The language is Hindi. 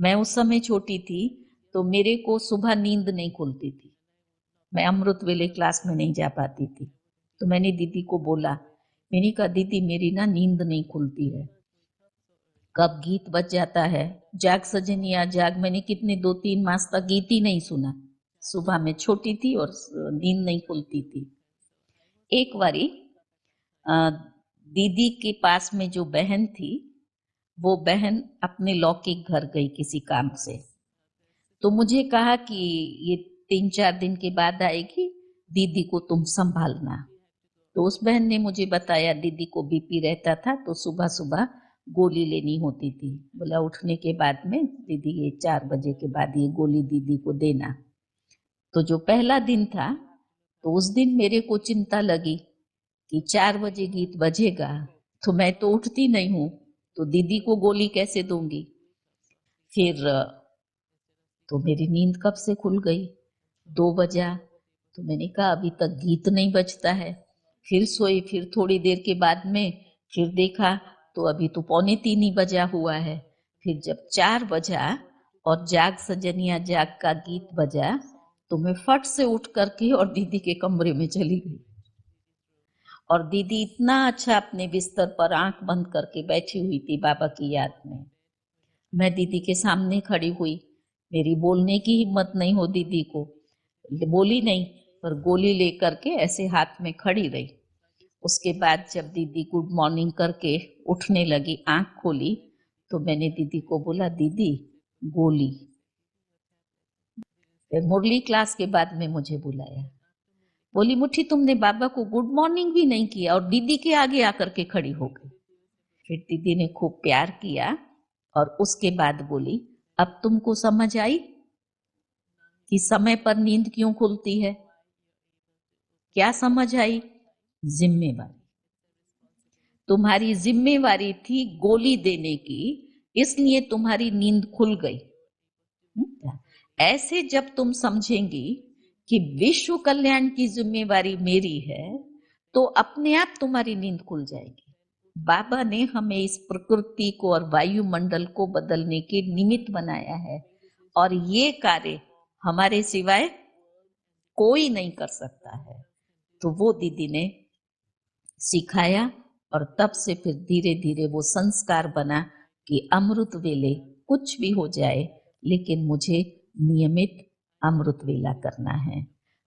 मैं उस समय छोटी थी, तो मेरे को सुबह नींद नहीं खुलती थी। मैं अमृत वेले क्लास में नहीं जा पाती थी। तो मैंने दीदी को बोला, मैंने कहा दीदी मेरी ना नींद नहीं खुलती है। कब गीत बज जाता है, जाग सजनिया जाग, मैंने कितने 2-3 मास तक गीत ही नहीं सुना। सुबह में छोटी थी और नींद नहीं खुलती थी। एक बारी दीदी के पास में जो बहन थी, वो बहन अपने लौकिक घर गई किसी काम से। तो मुझे कहा कि ये 3-4 दिन के बाद आएगी, दीदी को तुम संभालना। तो उस बहन ने मुझे बताया दीदी को बीपी रहता था, तो सुबह सुबह गोली लेनी होती थी। बोला उठने के बाद में दीदी ये 4 बजे के बाद ये गोली दीदी को देना। तो जो पहला दिन था, तो उस दिन मेरे को चिंता लगी कि 4 बजे गीत बजेगा, तो मैं तो उठती नहीं हूँ, तो दीदी को गोली कैसे दूंगी। फिर तो मेरी नींद कब से खुल गई, 2 बजा। तो मैंने कहा अभी तक गीत नहीं बजता है। फिर सोई, फिर थोड़ी देर के बाद में फिर देखा, तो अभी तो 2:45 ही बजा हुआ है। फिर जब 4 बजा और जाग सजनिया जाग का गीत बजा, तो मैं फट से उठ करके और दीदी के कमरे में चली गई। और दीदी इतना अच्छा अपने बिस्तर पर आंख बंद करके बैठी हुई थी बाबा की याद में। मैं दीदी के सामने खड़ी हुई, मेरी बोलने की हिम्मत नहीं हो दीदी को, बोली नहीं, पर गोली लेकर के ऐसे हाथ में खड़ी रही। उसके बाद जब दीदी गुड मॉर्निंग करके उठने लगी, आंख खोली, तो मैंने दीदी को बोला दीदी गोली। मुरली क्लास के बाद में मुझे बुलाया, बोली मुट्ठी तुमने बाबा को गुड मॉर्निंग भी नहीं किया और दीदी के आगे आकर के खड़ी हो गई। फिर दीदी ने खूब प्यार किया और उसके बाद बोली अब तुमको समझ आई कि समय पर नींद क्यों खुलती है। क्या समझ आई? जिम्मेवारी। तुम्हारी जिम्मेवारी थी गोली देने की, इसलिए तुम्हारी नींद खुल गई। ऐसे जब तुम समझेंगी कि विश्व कल्याण की जिम्मेवारी मेरी है, तो अपने आप तुम्हारी नींद खुल जाएगी। बाबा ने हमें इस प्रकृति को और वायुमंडल को बदलने के निमित्त बनाया है, और ये कार्य हमारे सिवाय कोई नहीं कर सकता है। तो वो दीदी ने सिखाया, और तब से फिर धीरे धीरे वो संस्कार बना कि अमृत वेले कुछ भी हो जाए, लेकिन मुझे नियमित अमृत वेला करना है।